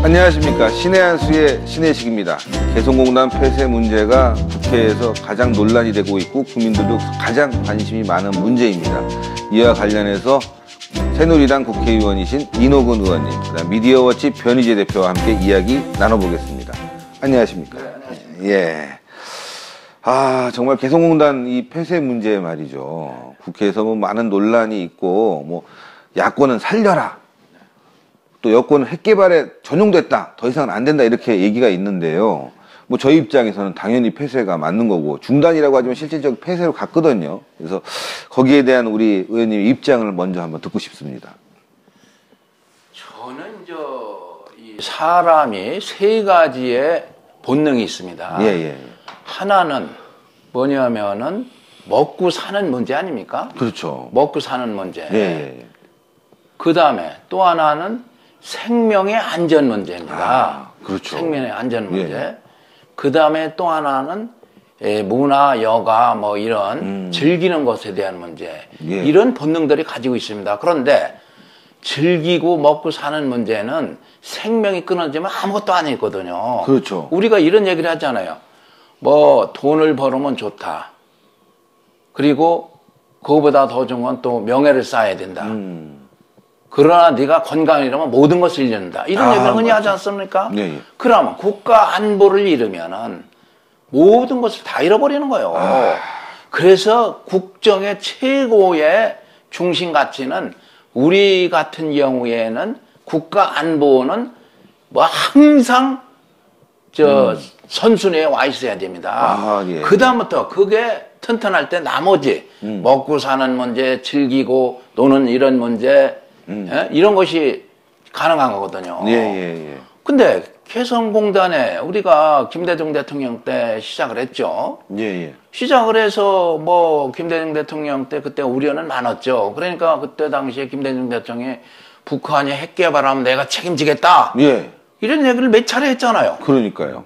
안녕하십니까. 신의 한 수의 신혜식입니다. 개성공단 폐쇄 문제가 국회에서 가장 논란이 되고 있고 국민들도 가장 관심이 많은 문제입니다. 이와 관련해서 새누리당 국회의원이신 이노근 의원님, 그다음 미디어워치 변희재 대표와 함께 이야기 나눠보겠습니다. 안녕하십니까. 네, 안녕하십니까. 예. 정말 개성공단 이 폐쇄 문제 말이죠. 국회에서 뭐 많은 논란이 있고, 뭐 야권은 살려라, 또 여권은 핵개발에 전용됐다, 더 이상은 안 된다, 이렇게 얘기가 있는데요. 뭐 저희 입장에서는 당연히 폐쇄가 맞는 거고, 중단이라고 하지만 실질적 폐쇄로 갔거든요. 그래서 거기에 대한 우리 의원님의 입장을 먼저 한번 듣고 싶습니다. 저는 이 사람이 세 가지의 본능이 있습니다. 예. 하나는 뭐냐면은 먹고 사는 문제 아닙니까? 그렇죠. 먹고 사는 문제. 예. 그 다음에 또 하나는 생명의 안전 문제입니다. 그렇죠. 생명의 안전 문제. 예. 그 다음에 또 하나는 문화, 여가 뭐 이런 즐기는 것에 대한 문제. 예. 이런 본능들이 가지고 있습니다. 그런데 즐기고 먹고 사는 문제는 생명이 끊어지면 아무것도 아니거든요. 그렇죠. 우리가 이런 얘기를 하잖아요. 뭐 돈을 벌으면 좋다. 그리고 그거보다 더 좋은 건 또 명예를 쌓아야 된다. 그러나 네가 건강을 잃으면 모든 것을 잃는다. 이런 얘기를 흔히 하지 않습니까? 예. 그러면 국가 안보를 잃으면은 모든 것을 다 잃어버리는 거예요. 그래서 국정의 최고의 중심 가치는 우리 같은 경우에는 국가 안보는 뭐 항상 선순위에 와 있어야 됩니다. 예. 그 다음부터 그게 튼튼할 때 나머지 먹고 사는 문제, 즐기고 노는 이런 문제, 이런 것이 가능한 거거든요. 예. 근데 개성공단에 우리가 김대중 대통령 때 시작을 했죠. 예. 시작을 해서 뭐 김대중 대통령 때 그때 우려는 많았죠. 그러니까 그때 당시에 김대중 대통령이 북한이 핵 개발하면 내가 책임지겠다. 예. 이런 얘기를 몇 차례 했잖아요. 그러니까요.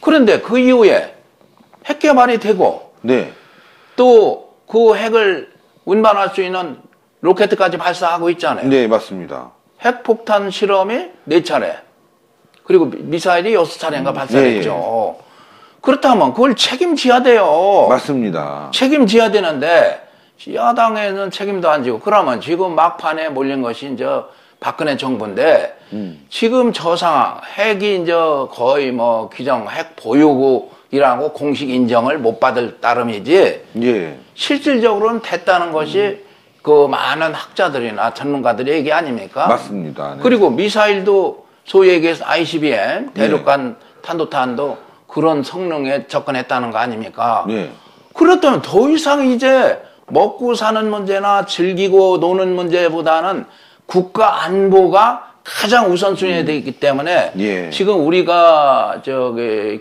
그런데 그 이후에 핵 개발이 되고 네. 또 그 핵을 운반할 수 있는 로켓까지 발사하고 있잖아요. 네, 맞습니다. 핵폭탄 실험이 4차례, 그리고 미사일이 6차례인가 발사했죠. 예. 그렇다면 그걸 책임져야 돼요. 맞습니다. 책임져야 되는데 야당에는 책임도 안 지고, 그러면 지금 막판에 몰린 것이 이제 박근혜 정부인데 지금 저 상황, 핵이 이제 거의 뭐 규정 핵 보유국이라고 공식 인정을 못 받을 따름이지, 예. 실질적으로는 됐다는 것이 그 많은 학자들이나 전문가들의 얘기 아닙니까? 맞습니다. 네. 그리고 미사일도 소위 얘기해서 ICBM 대륙간 탄도탄도 그런 성능에 접근했다는 거 아닙니까? 네. 그렇다면 더 이상 이제 먹고 사는 문제나 즐기고 노는 문제보다는 국가 안보가 가장 우선순위에 되어 있기 때문에 예. 지금 우리가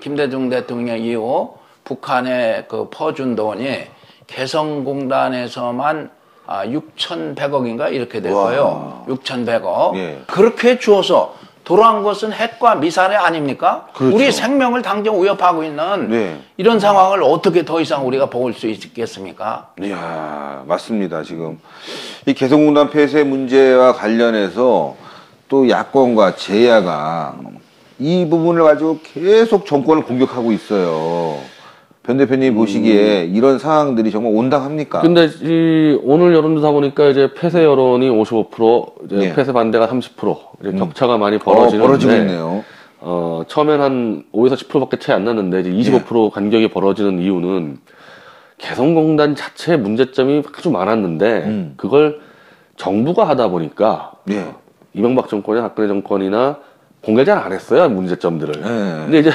김대중 대통령 이후 북한에 그 퍼준 돈이 개성공단에서만 6,100억인가 이렇게 될 거예요. 6,100억. 예. 그렇게 주어서 돌아온 것은 핵과 미사일 아닙니까? 그렇죠. 우리 생명을 당장 위협하고 있는 네. 이런 상황을 어떻게 더 이상 우리가 볼 수 있겠습니까? 이야, 맞습니다. 지금 이 개성공단 폐쇄 문제와 관련해서 또 야권과 제야가 이 부분을 가지고 계속 정권을 공격하고 있어요. 변 대표님 보시기에 이런 상황들이 정말 온당합니까? 근데 오늘 여론조사 보니까 이제 폐쇄 여론이 55%, 이제 예. 폐쇄 반대가 30%, 이제 격차가 많이 벌어지는데, 벌어지고 있네요. 처음엔 한 5에서 10%밖에 차이 안 났는데 이제 25% 간격이 벌어지는 이유는 개성공단 자체의 문제점이 아주 많았는데 그걸 정부가 하다 보니까 예. 이명박 정권이나 박근혜 정권이나 공개를 잘 안 했어요, 문제점들을. 예. 근데 이제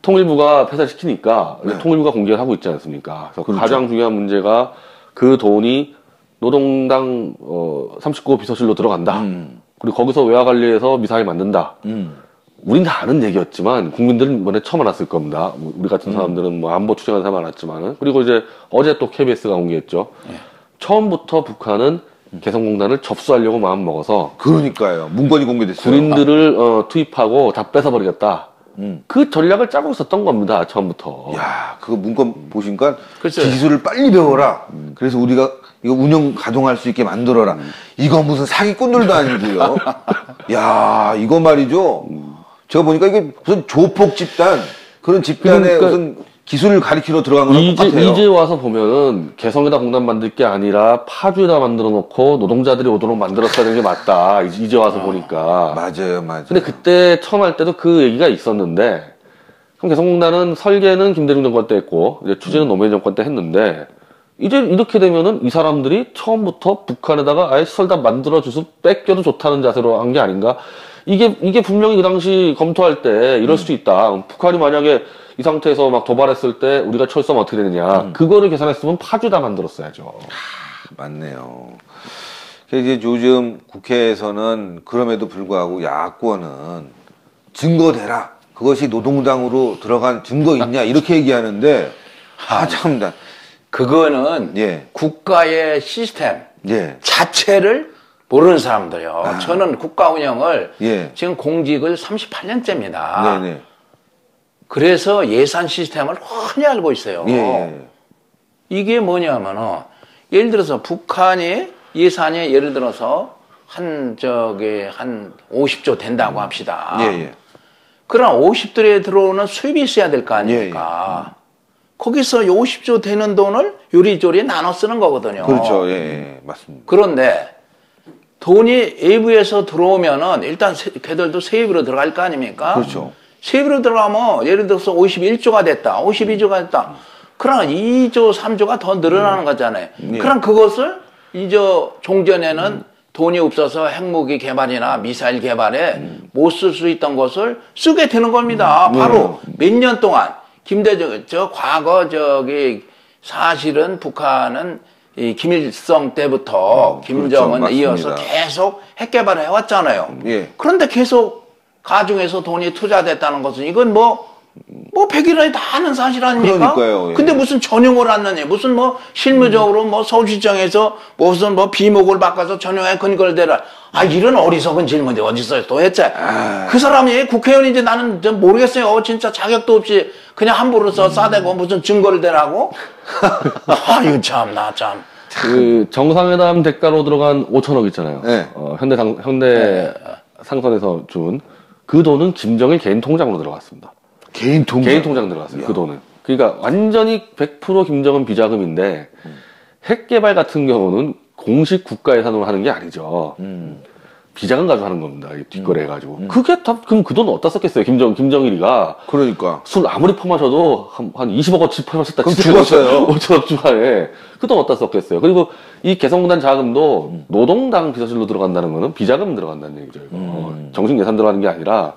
통일부가 폐쇄시키니까 네. 통일부가 공개를 하고 있지 않습니까? 그래서 그렇죠. 가장 중요한 문제가 그 돈이 노동당 39호 비서실로 들어간다. 그리고 거기서 외화관리해서 미사일 만든다. 우린 다 아는 얘기였지만 국민들은 이번에 처음 알았을 겁니다. 우리 같은 사람들은 뭐 안보 추정하는 사람 알았지만은. 그리고 이제 어제 또 KBS가 공개했죠. 네. 처음부터 북한은 개성공단을 접수하려고 마음 먹어서 그러니까요. 문건이 공개됐어요. 군인들을 투입하고 다 뺏어버리겠다. 그 전략을 짜고 있었던 겁니다, 처음부터. 야, 그거 문건 보시니까 글쎄. 기술을 빨리 배워라. 그래서 우리가 이거 운영 가동할 수 있게 만들어라. 이거 무슨 사기꾼들도 아니고요. 야, 이거 말이죠. 제가 보니까 이게 무슨 조폭 집단 그런 집단의 그러니까 무슨 기술을 가리키러 들어간 거랑 똑같아요. 이제 와서 보면은 개성에다 공단 만들 게 아니라 파주에다 만들어 놓고 노동자들이 오도록 만들었어야 되는 게 맞다. 이제 와서 보니까. 맞아요, 맞아요. 근데 그때 처음 할 때도 그 얘기가 있었는데, 그럼 개성공단은 설계는 김대중 정권 때 했고, 이제 추진은 노무현 정권 때 했는데, 이제 이렇게 되면은 이 사람들이 처음부터 북한에다가 아예 시설 다 만들어줘서 뺏겨도 좋다는 자세로 한 게 아닌가? 이게 분명히 그 당시 검토할 때 이럴 수도 있다. 북한이 만약에 이 상태에서 막 도발했을 때 우리가 철수하면 어떻게 되느냐. 그거를 계산했으면 파주다 만들었어야죠. 맞네요. 이제 요즘 국회에서는 그럼에도 불구하고 야권은 증거대라. 그것이 노동당으로 들어간 증거 있냐 이렇게 얘기하는데 참다. 그거는 예. 국가의 시스템 예. 자체를 모르는 사람들이요. 저는 국가 운영을 예. 지금 공직을 38년째입니다. 네네. 그래서 예산 시스템을 훤히 알고 있어요. 예. 이게 뭐냐면은 예를 들어서 북한이 예산이 예를 들어서 한 50조 된다고 합시다. 예. 그럼 50조에 들어오는 수입이 있어야 될 거 아닙니까? 거기서 50조 되는 돈을 요리조리 나눠 쓰는 거거든요. 그렇죠. 예. 맞습니다. 그런데 돈이 외부에서 들어오면은 일단 걔들도 세입으로 들어갈 거 아닙니까? 그렇죠. 세입으로 들어가면 예를 들어서 51조가 됐다. 52조가 됐다. 그럼 2조, 3조가 더 늘어나는 거잖아요. 예. 그럼 그것을 이제 종전에는 돈이 없어서 핵무기 개발이나 미사일 개발에 못 쓸 수 있던 것을 쓰게 되는 겁니다. 바로 몇 년 동안 김대중 과거 사실은 북한은 이 김일성 때부터 김정은 그렇죠. 이어서 맞습니다. 계속 핵 개발을 해왔잖아요. 예. 그런데 계속 가중에서 돈이 투자됐다는 것은 이건 뭐 100일에 다 아는 사실 아닙니까? 그러니까요. 예. 근데 무슨 전용을 하느니 무슨 뭐 실무적으로 뭐 서울시청에서 무슨 뭐 비목을 바꿔서 전용에 근거를 대라. 이런 어리석은 질문이 어딨어요 도대체. 그 사람이 국회의원인지 나는 좀 모르겠어요. 진짜 자격도 없이 그냥 함부로 싸대고 무슨 증거를 대라고? 이거 참, 나 참. 그 정상회담 대가로 들어간 5천억 있잖아요. 네. 현대 상선에서 준 그 돈은 김정일 개인 통장으로 들어갔습니다. 개인 통장 들어갔어요. 야. 그 돈은. 그러니까 완전히 100% 김정은 비자금인데 핵 개발 같은 경우는 공식 국가 예산으로 하는 게 아니죠. 비자금 가지고 하는 겁니다. 뒷거래 해가지고. 그게 다 그럼 그 돈 어디다 썼겠어요? 김정일이가 그러니까. 술 아무리 퍼마셔도 한 20억어치 퍼마셨다. 그럼 죽었어요. 5천억 추가에. 그 돈 어디다 썼겠어요? 그리고 이 개성공단 자금도 노동당 비서실로 들어간다는 거는 비자금 들어간다는 얘기죠. 이거. 정식 예산 들어가는 게 아니라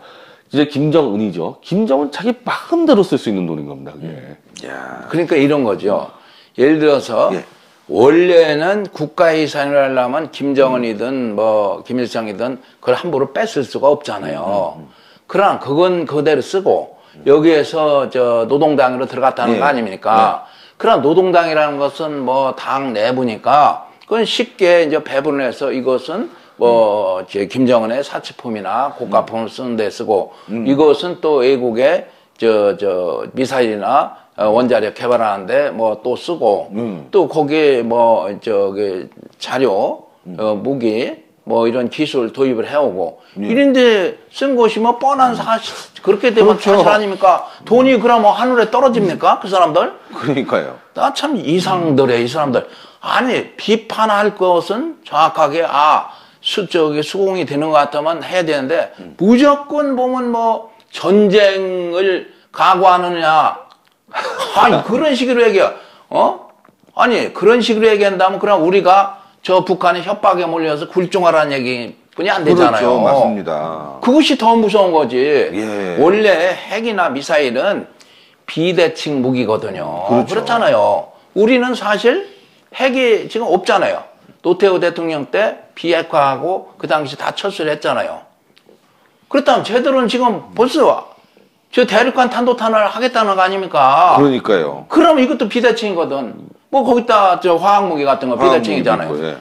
이제 김정은이죠. 김정은 자기 마음대로 쓸 수 있는 돈인 겁니다. 그게. 야. 그러니까 이런 거죠. 예를 들어서 예. 원래는 국가 예산을 하려면 김정은이든 뭐 김일성이든 그걸 함부로 뺏을 수가 없잖아요. 그러나 그건 그대로 쓰고 여기에서 노동당으로 들어갔다는 예. 거 아닙니까? 그러나 노동당이라는 것은 뭐 당 내부니까 그건 쉽게 이제 배분을 해서 이것은 뭐 김정은의 사치품이나 고가품을 쓰는 데 쓰고 이것은 또 외국의 미사일이나 원자력 개발하는데 뭐 또 쓰고 또 거기에 뭐 자료 무기 뭐 이런 기술 도입을 해오고 이런데 쓴 것이 뭐 뻔한 사실 그렇게 되면 그렇죠. 사실 아닙니까? 돈이 그럼 뭐 하늘에 떨어집니까? 그 사람들? 그러니까요. 나 참 이상들해 이 사람들. 아니 비판할 것은 정확하게 수공이 되는 것 같으면 해야 되는데 무조건 보면 뭐 전쟁을 각오하느냐 그런 식으로 얘기해. 아니 그런 식으로 얘기한다면 그럼 우리가 저 북한의 협박에 몰려서 굴종하라는 얘기뿐이 안 되잖아요. 그렇죠. 맞습니다. 그것이 더 무서운 거지. 예. 원래 핵이나 미사일은 비대칭 무기거든요. 그렇죠. 그렇잖아요. 우리는 사실 핵이 지금 없잖아요. 노태우 대통령 때 비핵화하고 그 당시 다 철수를 했잖아요. 그렇다면 쟤들은 지금 벌써 저 대륙간 탄도탄을 하겠다는 거 아닙니까? 그러니까요. 그럼 이것도 비대칭이거든. 뭐 거기다 화학무기 같은 거 비대칭이잖아요. 있고, 예.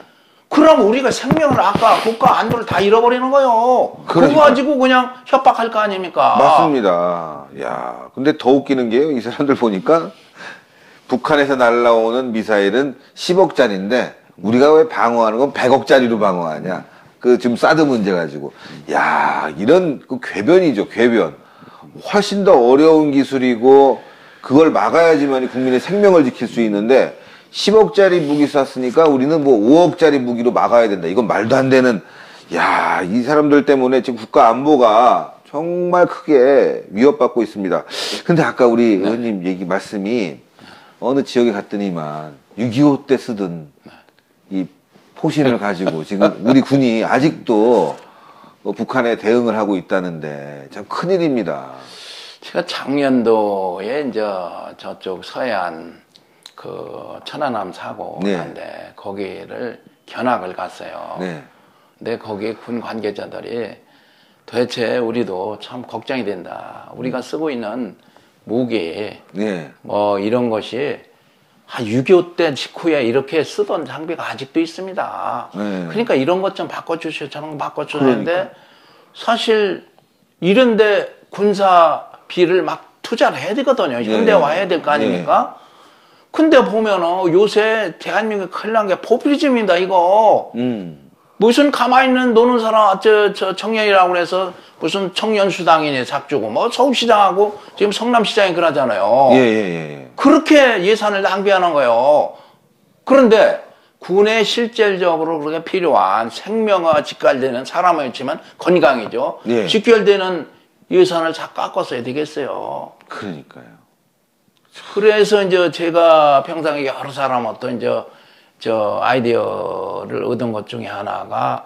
그럼 우리가 생명을 아까 국가 안보를 다 잃어버리는 거요. 그거 가지고 그냥 협박할 거 아닙니까? 맞습니다. 야, 근데 더 웃기는 게요. 이 사람들 보니까 북한에서 날라오는 미사일은 10억짜리인데 우리가 왜 방어하는 건 100억짜리로 방어하냐? 그 지금 사드 문제 가지고. 야, 이런 그 궤변이죠, 궤변. 훨씬 더 어려운 기술이고 그걸 막아야지만 국민의 생명을 지킬 수 있는데 10억짜리 무기 쐈으니까 우리는 뭐 5억짜리 무기로 막아야 된다. 이건 말도 안 되는. 야, 이 사람들 때문에 지금 국가 안보가 정말 크게 위협받고 있습니다. 근데 아까 우리 의원님 말씀이 어느 지역에 갔더니만 6.25 때 쓰던 이 포신을 가지고 지금 우리 군이 아직도 북한에 대응을 하고 있다는데 참 큰일입니다. 제가 작년도에 이제 저쪽 서해안 그 천안함 사고 네. 난데 거기를 견학을 갔어요. 네. 근데 거기 군 관계자들이 도대체 우리도 참 걱정이 된다. 우리가 쓰고 있는 무기 네. 뭐 이런 것이 6.25 때 직후에 이렇게 쓰던 장비가 아직도 있습니다. 네. 그러니까 이런 것 좀 바꿔주시오, 저런 거 바꿔주셔야 하는데 그러니까. 사실 이런데 군사비를 막 투자를 해야 되거든요. 현대화 해야 될 거 아닙니까? 근데 보면은 요새 대한민국에 큰일 난 게 포퓰리즘입니다, 이거. 무슨 가만히 있는 노는 사람, 저 청년이라고 해서 무슨 청년수당이니 삭주고, 뭐 서울시장하고 지금 성남시장이 그러잖아요. 예. 그렇게 예산을 낭비하는 거예요. 그런데 군에 실질적으로 그렇게 필요한 생명과 직결되는 사람은 있지만 건강이죠. 예. 직결되는 예산을 다 깎았어야 되겠어요. 그러니까요. 그래서 이제 제가 평상에 여러 사람 어떤 저 아이디어를 얻은 것 중에 하나가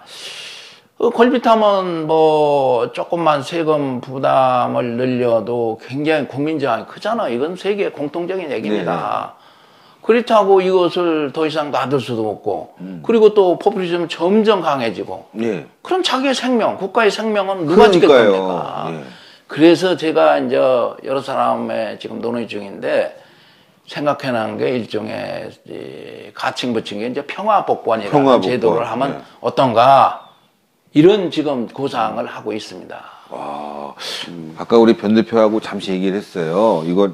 걸핏하면 뭐 조금만 세금 부담을 늘려도 굉장히 국민 저항이 크잖아요. 이건 세계 공통적인 얘기입니다. 그렇다고 이것을 더 이상 놔둘 수도 없고 그리고 또 포퓰리즘은 점점 강해지고 예. 그럼 자기의 생명, 국가의 생명은 누가 지켰습니까? 예. 그래서 제가 이제 여러 사람의 지금 논의 중인데 생각해낸 게 일종의 가칭 붙인 게 이제 평화복권이라는 평화복권. 제도를 하면 네. 어떤가 이런 지금 구상을 하고 있습니다. 아까 우리 변 대표하고 잠시 얘기를 했어요. 이걸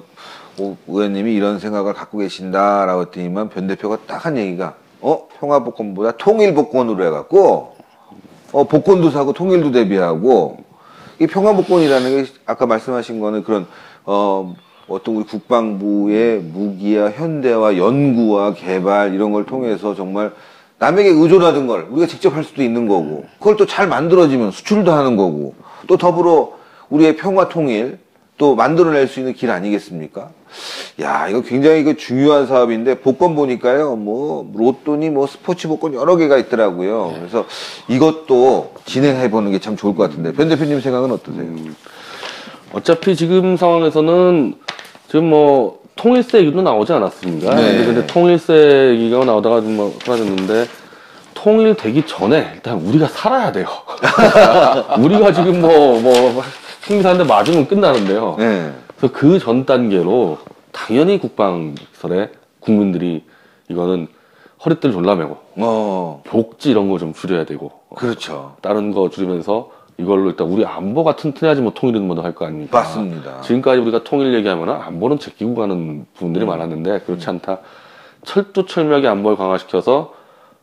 의원님이 이런 생각을 갖고 계신다라고 했더니만 변 대표가 딱 한 얘기가 평화복권보다 통일복권으로 해갖고 복권도 사고 통일도 대비하고 이 평화복권이라는 게 아까 말씀하신 거는 그런 어떤 우리 국방부의 무기와 현대화 연구와 개발 이런 걸 통해서 정말 남에게 의존하던 걸 우리가 직접 할 수도 있는 거고 그걸 또 잘 만들어지면 수출도 하는 거고 또 더불어 우리의 평화 통일 또 만들어낼 수 있는 길 아니겠습니까? 야, 이거 굉장히 중요한 사업인데 복권 보니까요, 뭐 로또니 뭐 스포츠 복권 여러 개가 있더라고요. 그래서 이것도 진행해 보는 게 참 좋을 것 같은데 변 대표님 생각은 어떠세요? 어차피 지금 상황에서는 지금 뭐 통일세 얘기도 나오지 않았습니까? 네. 근데 통일세 얘기가 나오다가 좀 뭐 사라졌는데 통일되기 전에 일단 우리가 살아야 돼요. 우리가 지금 뭐 생사한테 맞으면 끝나는데요. 네. 그래서 그 전 단계로 당연히 국방설에 국민들이 이거는 허리띠를 졸라매고 복지 이런 거 좀 줄여야 되고 그렇죠. 다른 거 줄이면서 이걸로 일단 우리 안보가 튼튼해야지 뭐 통일은 뭐도 할 거 아닙니까? 맞습니다. 지금까지 우리가 통일 얘기하면 안보는 제끼고 가는 부분들이 많았는데 그렇지 않다. 철두철미하게 안보를 강화시켜서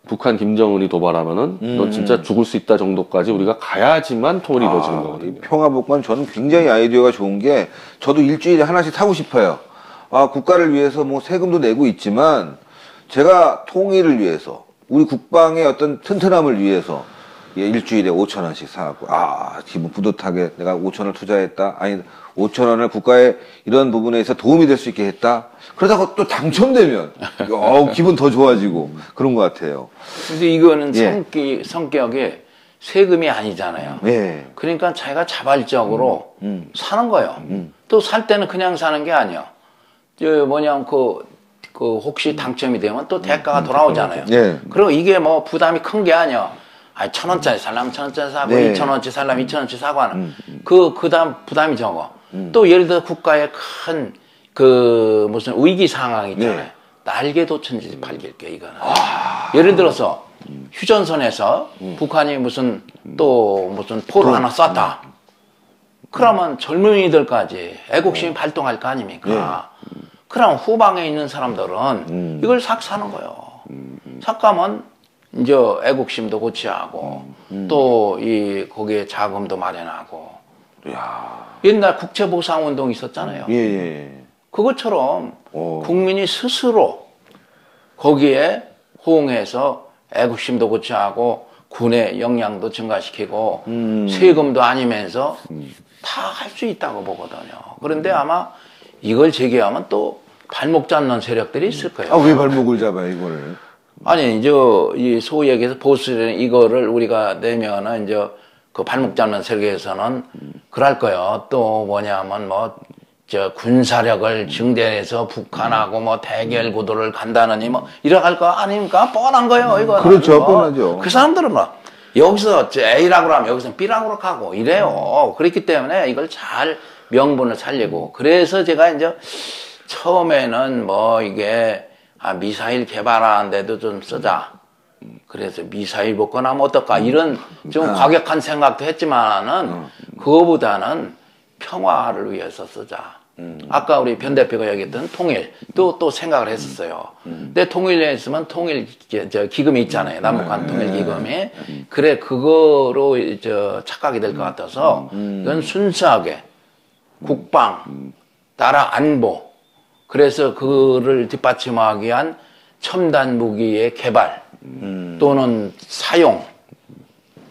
북한 김정은이 도발하면은 넌 진짜 죽을 수 있다 정도까지 우리가 가야지만 통일이 이루어지는 거거든요. 이 평화복권 저는 굉장히 아이디어가 좋은 게 저도 일주일에 하나씩 사고 싶어요. 국가를 위해서 뭐 세금도 내고 있지만 제가 통일을 위해서 우리 국방의 어떤 튼튼함을 위해서 일주일에 5,000원씩 사갖고 기분 뿌듯하게 내가 5,000원을 투자했다. 아니 5,000원을 국가의 이런 부분에서 도움이 될 수 있게 했다. 그러다가 또 당첨되면 기분 더 좋아지고 그런 것 같아요. 근데 이거는 예. 성격이 세금이 아니잖아요. 예. 그러니까 자기가 자발적으로 사는 거예요. 또 살 때는 그냥 사는 게 아니야. 그 혹시 당첨이 되면 또 대가가 돌아오잖아요. 예. 그리고 이게 뭐 부담이 큰 게 아니야. 1,000원짜리 살려면 1,000원짜리 사고, 네. 2,000원짜리 살려면 2,000원짜리 사고 하는. 그 다음 부담이 적어. 또 예를 들어 국가의 큰 무슨 위기 상황 있잖아요. 네. 날개 도천지 팔길게, 이거는. 예를 들어서 휴전선에서 북한이 무슨 포를 하나 쐈다. 그러면 젊은이들까지 애국심이 발동할 거 아닙니까? 그럼 후방에 있는 사람들은 이걸 삭 사는 거예요. 삭 가면 이제 애국심도 고취하고 또 이 거기에 자금도 마련하고 야. 옛날 국채보상운동 있었잖아요. 예, 예. 그것처럼 오. 국민이 스스로 거기에 호응해서 애국심도 고취하고 군의 역량도 증가시키고 세금도 아니면서 다 할 수 있다고 보거든요. 그런데 아마 이걸 제기하면 또 발목 잡는 세력들이 있을 거예요. 아, 왜 발목을 잡아요, 이거를? 아니 이제 이 소위 얘기해서 보수는 이거를 우리가 내면은 이제 그 발목 잡는 세력에서는 그럴 거예요. 또 뭐냐면 뭐 저 군사력을 증대해서 북한하고 뭐 대결 구도를 간다느니 뭐 이래갈 거 아닙니까? 뻔한 거예요, 이거. 그렇죠, 뻔하죠. 그 사람들은 뭐 여기서 A라고 하면 여기서 B라고 하고 이래요. 그렇기 때문에 이걸 잘 명분을 살리고 그래서 제가 이제 처음에는 뭐 이게 미사일 개발하는데도 좀 쓰자. 그래서 미사일 복권하면 어떨까 이런 좀 과격한 생각도 했지만은 그거보다는 평화를 위해서 쓰자. 아까 우리 변 대표가 얘기했던 통일 또 생각을 했었어요. 근데 통일에 있으면 통일 저 기금이 있잖아요. 남북한 통일 기금이. 그래 그거로 저 착각이 될 것 같아서 이건 순수하게 국방, 나라 안보. 그래서 그를 뒷받침하기 위한 첨단 무기의 개발 또는 사용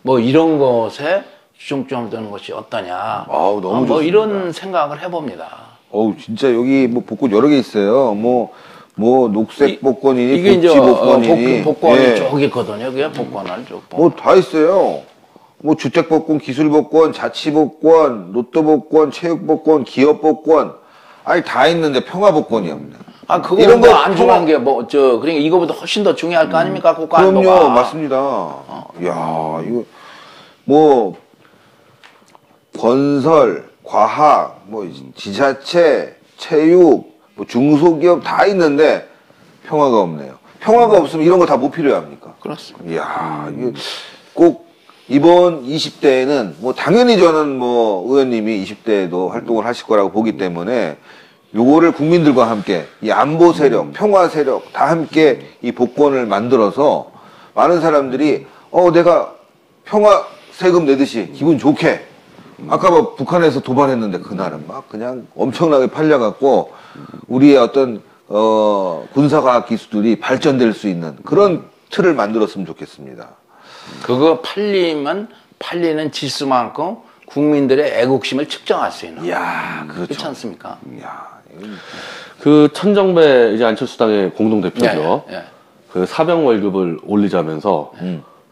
뭐 이런 것에 중점 두는 것이 어떠냐. 아우, 너무 뭐 좋습니다. 이런 생각을 해봅니다. 어우, 진짜 여기 뭐 복권 여러 개 있어요. 뭐 녹색 복권이니, 이게 이제 복지 복권이니. 복권이 예. 쭉 있거든요. 그게 복권을 쭉. 뭐 다 있어요. 뭐 주택 복권, 기술 복권, 자치 복권, 로또 복권, 체육 복권, 기업 복권. 아니 다 있는데 평화 복권이 없네. 아 이런 그거보다 거 안 중요한 게 뭐 저 그러니까 이거보다 훨씬 더 중요할 거 아닙니까? 국가 안보가. 그럼요, 맞습니다. 야, 이거 뭐 건설, 과학, 뭐 지자체, 체육, 뭐 중소기업 다 있는데 평화가 없네요. 평화가 없으면 이런 거 다 못 필요합니까? 그렇습니다. 이야, 이게 꼭 이번 20대에는 뭐 당연히 저는 뭐 의원님이 20대에도 활동을 하실 거라고 보기 때문에 요거를 국민들과 함께 이 안보 세력, 평화 세력 다 함께 이 복권을 만들어서 많은 사람들이 내가 평화 세금 내듯이 기분 좋게 아까 뭐 북한에서 도발했는데 그날은 막 그냥 엄청나게 팔려갖고 우리의 어떤 군사과학 기술이 발전될 수 있는 그런 틀을 만들었으면 좋겠습니다. 그거 팔리는 지수만큼 국민들의 애국심을 측정할 수 있는. 이야, 그렇죠. 그렇지 않습니까? 이야, 이건 그 천정배 이제 안철수당의 공동 대표죠. 예, 예. 그 사병 월급을 올리자면서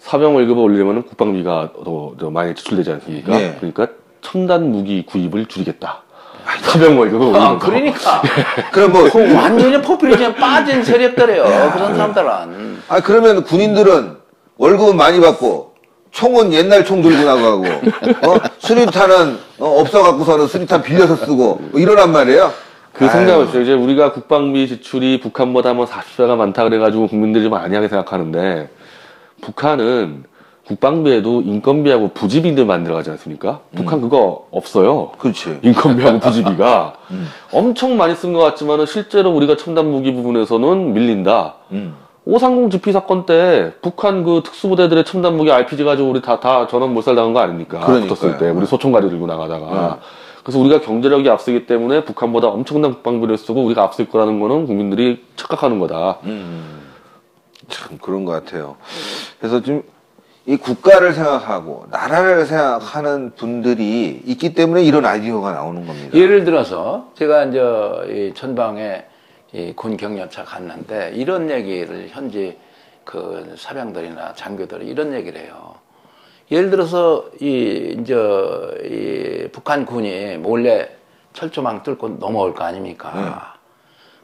사병 월급을 올리려면 국방비가 더 많이 지출되지 않습니까? 네. 그러니까 첨단 무기 구입을 줄이겠다. 사병 월급을 올리면서. 그러니까. 그럼 뭐 그 완전히 포퓰리즘에 빠진 세력들이에요. 그런 사람들은. 그러면 군인들은 월급은 많이 받고 총은 옛날 총 들고 나가고 수류탄은 없어갖고서는 수류탄 빌려서 쓰고 뭐 이러란 말이에요. 그 생각을 이제 우리가 국방비 지출이 북한보다 뭐 40배가 많다 그래가지고 국민들이 좀 안이하게 생각하는데 북한은 국방비에도 인건비하고 부지비들 만들어가지 않습니까? 북한 그거 없어요. 그렇지. 인건비하고 부지비가 엄청 많이 쓴 것 같지만은 실제로 우리가 첨단 무기 부분에서는 밀린다. 530 GP 사건 때 북한 그 특수부대들의 첨단 무기 RPG 가지고 우리 다 전원 몰살당한 거 아닙니까? 그러니까요. 붙었을 때 우리 소총가리 들고 나가다가. 그래서 우리가 경제력이 앞서기 때문에 북한보다 엄청난 국방비를 쓰고 우리가 앞설 거라는 거는 국민들이 착각하는 거다. 참 그런 것 같아요. 그래서 좀 이 국가를 생각하고 나라를 생각하는 분들이 있기 때문에 이런 아이디어가 나오는 겁니다. 예를 들어서 제가 이제 이 전방에 이 군 격려차 갔는데 이런 얘기를 현지 그 사병들이나 장교들이 이런 얘기를 해요. 예를 들어서 이 북한 군이 몰래 철조망 뚫고 넘어올 거 아닙니까?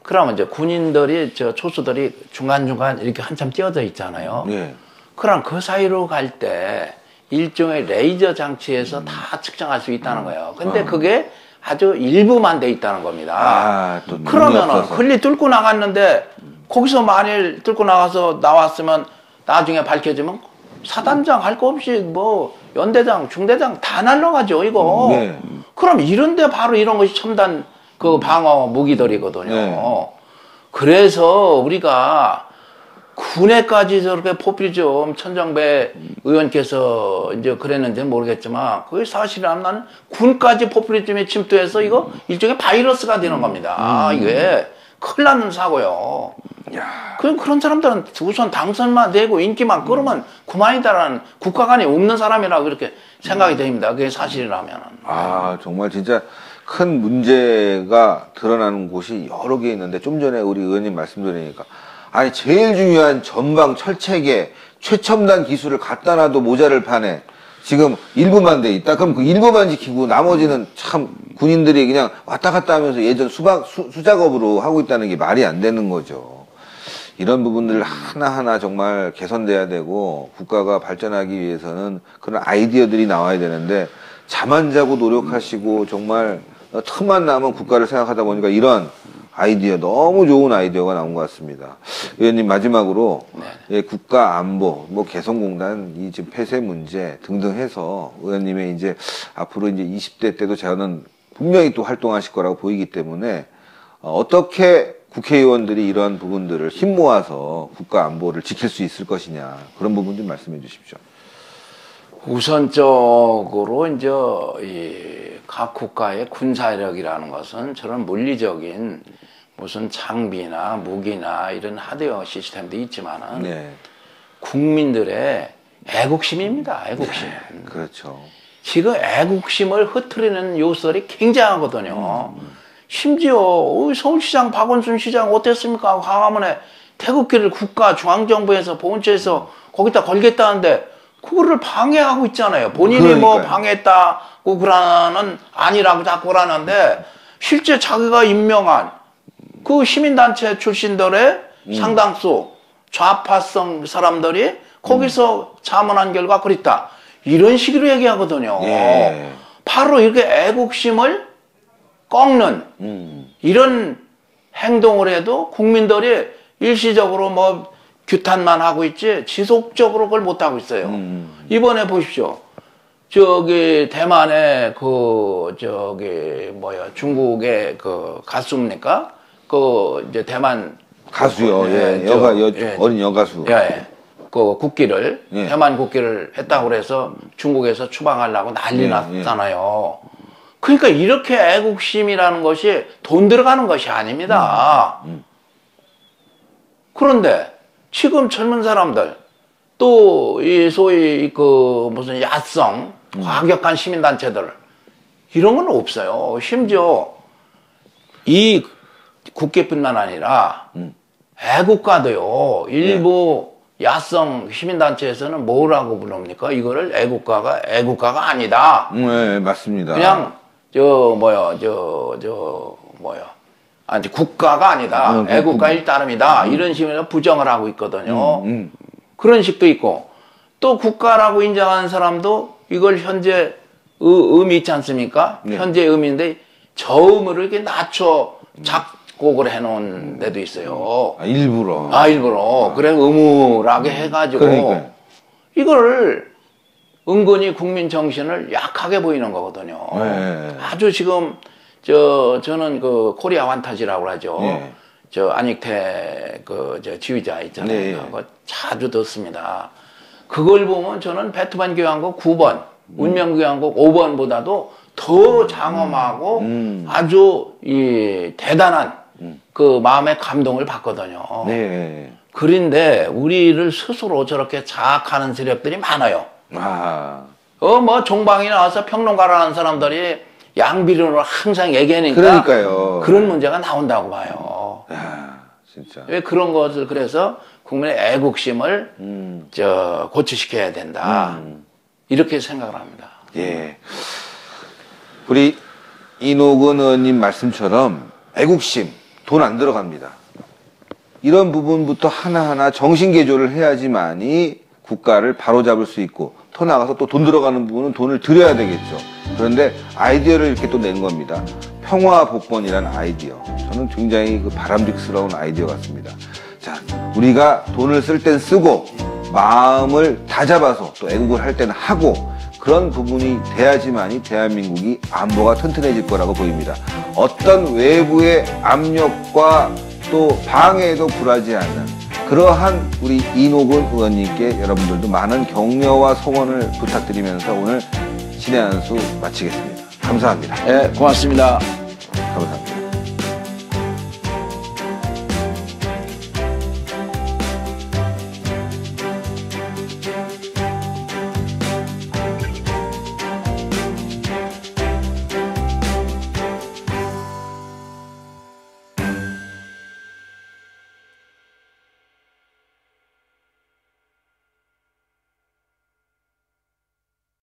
그러면 이제 군인들이 초수들이 중간중간 이렇게 한참 띄어져 있잖아요. 네. 그럼 그 사이로 갈 때 일종의 레이저 장치에서 다 측정할 수 있다는 거예요. 근데 그게 아주 일부만 돼 있다는 겁니다. 또 그러면은 흘리 뚫고 나갔는데 거기서 만일 뚫고 나가서 나왔으면 나중에 밝혀지면 사단장 할 거 없이 뭐 연대장, 중대장 다 날라가죠, 이거. 네. 그럼 이런데 바로 이런 것이 첨단 그 방어 무기들이거든요. 네. 그래서 우리가 군에까지 저렇게 포퓰리즘 천정배 의원께서 이제 그랬는지는 모르겠지만 그게 사실은 나는 군까지 포퓰리즘에 침투해서 이거 일종의 바이러스가 되는 겁니다. 이게 큰일 나는 사고요. 그런 사람들은 우선 당선만 되고 인기만 끌으면 그만이다라는 국가관이 없는 사람이라고 그렇게 생각이 됩니다. 그게 사실이라면. 정말 진짜 큰 문제가 드러나는 곳이 여러 개 있는데 좀 전에 우리 의원님 말씀 드리니까 아니 제일 중요한 전방 철책에 최첨단 기술을 갖다 놔도 모자를 파네. 지금 일부만 돼 있다. 그럼 그 일부만 지키고 나머지는 참 군인들이 그냥 왔다 갔다 하면서 예전 수작업으로 하고 있다는 게 말이 안 되는 거죠. 이런 부분들 하나하나 정말 개선돼야 되고 국가가 발전하기 위해서는 그런 아이디어들이 나와야 되는데 잠 안 자고 노력하시고 정말 틈만 나면 국가를 생각하다 보니까 이런 아이디어 너무 좋은 아이디어가 나온 것 같습니다. 의원님 마지막으로 예, 국가 안보, 뭐 개성공단 이 지금 폐쇄 문제 등등 해서 의원님의 이제 앞으로 이제 20대 때도 저는 분명히 또 활동하실 거라고 보이기 때문에 어떻게 국회의원들이 이런 부분들을 힘 모아서 국가 안보를 지킬 수 있을 것이냐 그런 부분 좀 말씀해 주십시오. 우선적으로 이제 이 각 국가의 군사력이라는 것은 저런 물리적인 무슨 장비나 무기나 이런 하드웨어 시스템도 있지만은 국민들의 애국심입니다. 애국심. 그렇죠. 지금 애국심을 흐트리는 요소들이 굉장하거든요. 심지어 서울시장 박원순 시장 어땠습니까? 광화문에 태극기를 국가 중앙정부에서 보훈처에서 거기다 걸겠다는데 그거를 방해하고 있잖아요. 본인이 그러니까요. 뭐 방해했다고 그러는 아니라고 자꾸 그러는데 실제 자기가 임명한 그 시민단체 출신들의 상당수 좌파성 사람들이 거기서 자문한 결과 그랬다. 이런 식으로 얘기하거든요. 바로 이렇게 애국심을 꺾는 이런 행동을 해도 국민들이 일시적으로 뭐 규탄만 하고 있지 지속적으로 그걸 못하고 있어요. 이번에 보십시오. 저기 대만의 그 저기 뭐야 중국의 그 가수입니까? 그 이제 대만 가수요. 어린 여가수. 그 국기를 대만 국기를 했다고 그래서 중국에서 추방하려고 난리 났잖아요. 그러니까 이렇게 애국심이라는 것이 돈 들어가는 것이 아닙니다. 그런데 지금 젊은 사람들 또 이 소위 그 무슨 야성 과격한 시민단체들 이런 건 없어요. 심지어 이 국기뿐만 아니라 애국가도요. 일부 야성 시민단체에서는 뭐라고 부릅니까? 이거를 애국가가 아니다. 네, 맞습니다. 그냥 아니 국가가 아니다. 애국가일 따름이다. 이런 식으로 부정을 하고 있거든요. 그런 식도 있고 또 국가라고 인정하는 사람도 이걸 현재 의미 있지 않습니까? 현재 의미인데 저음으로 이렇게 낮춰 작곡을 해놓은 데도 있어요. 일부러. 일부러. 그래 음울하게 해가지고 그러니까요. 이걸 은근히 국민 정신을 약하게 보이는 거거든요. 아주 지금 저는 그 코리아 환타지라고 하죠. 저 안익태 저 지휘자 있잖아요. 그거 자주 듣습니다. 그걸 보면 저는 베토벤 교향곡 9번, 운명 교향곡 5번보다도 더 장엄하고 아주 이 대단한 그 마음의 감동을 받거든요. 그런데 우리를 스스로 저렇게 자학하는 세력들이 많아요. 뭐 종방에 나와서 평론가라는 사람들이 양비론으로 항상 얘기하니까 그러니까요. 그런 문제가 나온다고 봐요. 진짜. 왜 그런 것을 그래서 국민의 애국심을 고취시켜야 된다. 이렇게 생각을 합니다. 우리 이노근 의원님 말씀처럼 애국심, 돈 안 들어갑니다. 이런 부분부터 하나하나 정신개조를 해야지만이 국가를 바로잡을 수 있고 더 나가서 또 돈 들어가는 부분은 돈을 들여야 되겠죠. 그런데 아이디어를 이렇게 또 낸 겁니다. 평화복권이라는 아이디어. 저는 굉장히 그 바람직스러운 아이디어 같습니다. 자, 우리가 돈을 쓸 땐 쓰고 마음을 다잡아서 또 애국을 할 때는 하고 그런 부분이 돼야지만이 대한민국이 안보가 튼튼해질 거라고 보입니다. 어떤 외부의 압력과 또 방해에도 굴하지 않는 그러한 우리 이노근 의원님께 여러분들도 많은 격려와 성원을 부탁드리면서 오늘 신의 한수 마치겠습니다. 감사합니다. 네, 고맙습니다. 감사합니다.